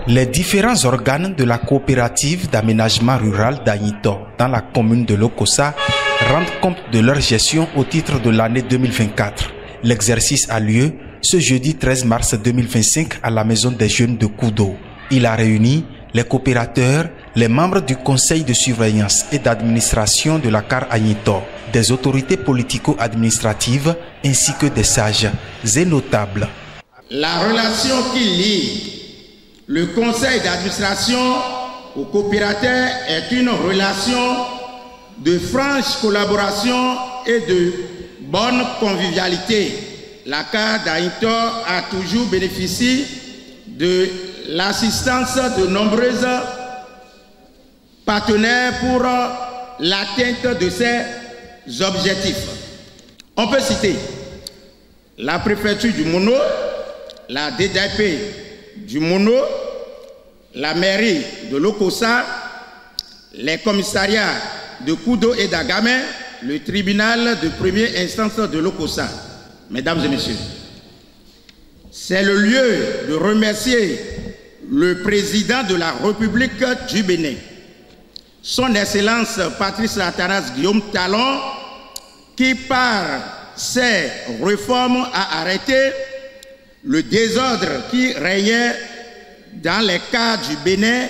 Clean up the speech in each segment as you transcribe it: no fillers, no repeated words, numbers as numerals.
Les différents organes de la coopérative d'aménagement rural d'Agnito dans la commune de Lokossa rendent compte de leur gestion au titre de l'année 2024. L'exercice a lieu ce jeudi 13 mars 2025 à la maison des jeunes de Koudo. Il a réuni les coopérateurs, les membres du conseil de surveillance et d'administration de la CAR Agnito, des autorités politico-administratives ainsi que des sages et notables. La relation qui lie le conseil d'administration aux coopérateurs est une relation de franche collaboration et de bonne convivialité. La CAR d'Agnito a toujours bénéficié de l'assistance de nombreux partenaires pour l'atteinte de ces objectifs. On peut citer la préfecture du Mono, la DDP du Mono, la mairie de Lokossa, les commissariats de Koudo et d'Agamé, le tribunal de première instance de Lokossa. Mesdames et messieurs, c'est le lieu de remercier le président de la République du Bénin, son Excellence Patrice Athanas Guillaume Talon, qui par ses réformes a arrêté le désordre qui régnait dans les cas du Bénin,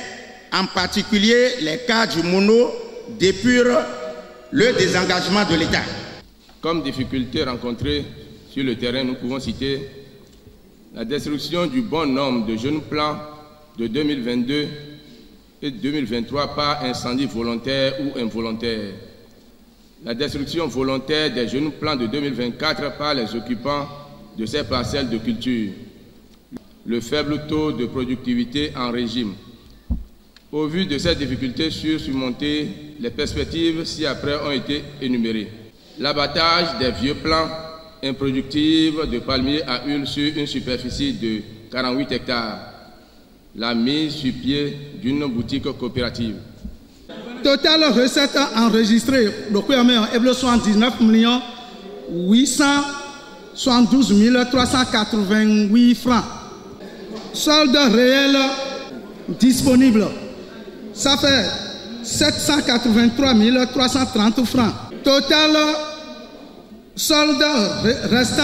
en particulier les cas du Mono, depuis le désengagement de l'État. Comme difficulté rencontrée sur le terrain, nous pouvons citer la destruction du bon nombre de jeunes plants de 2022 et 2023 par incendie volontaire ou involontaire. La destruction volontaire des jeunes plants de 2024 par les occupants de ces parcelles de culture. Le faible taux de productivité en régime. Au vu de ces difficultés surmontées, les perspectives ci-après ont été énumérées. L'abattage des vieux plants improductifs de palmiers à huile sur une superficie de 48 hectares. La mise sur pied d'une boutique coopérative. Total recettes enregistrées, le premier est 79 872 388 francs. Solde réel disponible, ça fait 783 330 francs. Total solde restant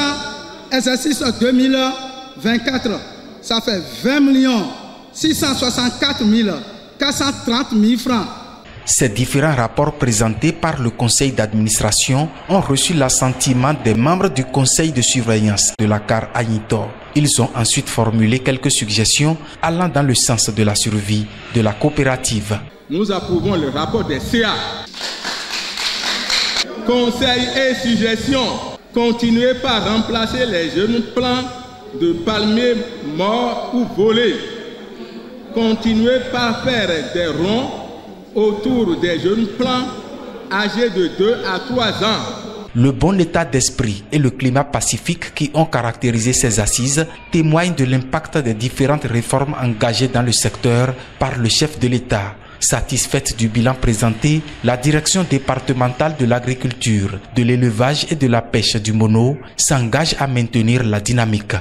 exercice 2024, ça fait 20 664 430 000 francs. Ces différents rapports présentés par le conseil d'administration ont reçu l'assentiment des membres du conseil de surveillance de la CAR Agnito. Ils ont ensuite formulé quelques suggestions allant dans le sens de la survie de la coopérative. Nous approuvons le rapport des CA. Conseil et suggestions. Continuez par remplacer les jeunes plants de palmiers morts ou volés. Continuez par faire des ronds autour des jeunes plants âgés de 2 à 3 ans. Le bon état d'esprit et le climat pacifique qui ont caractérisé ces assises témoignent de l'impact des différentes réformes engagées dans le secteur par le chef de l'État. Satisfaite du bilan présenté, la direction départementale de l'agriculture, de l'élevage et de la pêche du Mono s'engage à maintenir la dynamique.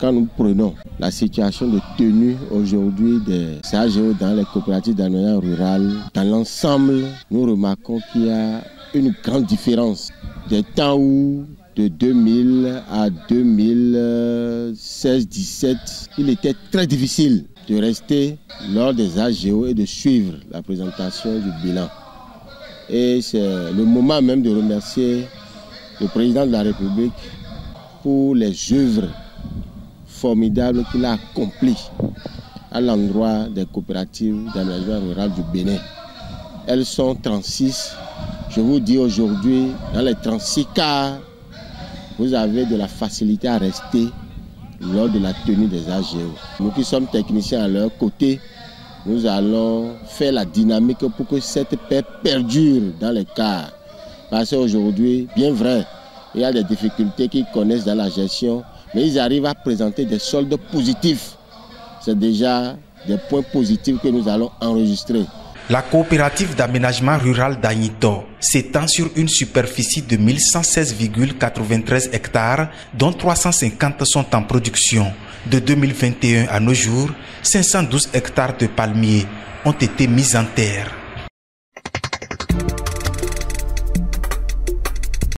Quand nous prenons la situation de tenue aujourd'hui des CAGO dans les coopératives d'aménagement rural, dans l'ensemble, nous remarquons qu'il y a une grande différence. Des temps où, de 2000 à 2016-17, il était très difficile de rester lors des AGO et de suivre la présentation du bilan. Et c'est le moment même de remercier le président de la République pour les œuvres formidable qu'il a accompli à l'endroit des coopératives d'aménagement rural du Bénin. Elles sont 36. Je vous dis aujourd'hui, dans les 36 cas, vous avez de la facilité à rester lors de la tenue des AGO. Nous qui sommes techniciens à leur côté, nous allons faire la dynamique pour que cette paix perdure dans les cas. Parce qu'aujourd'hui, bien vrai, il y a des difficultés qu'ils connaissent dans la gestion, mais ils arrivent à présenter des soldes positifs. C'est déjà des points positifs que nous allons enregistrer. La coopérative d'aménagement rural d'Agnito s'étend sur une superficie de 1116,93 hectares, dont 350 sont en production. De 2021 à nos jours, 512 hectares de palmiers ont été mis en terre.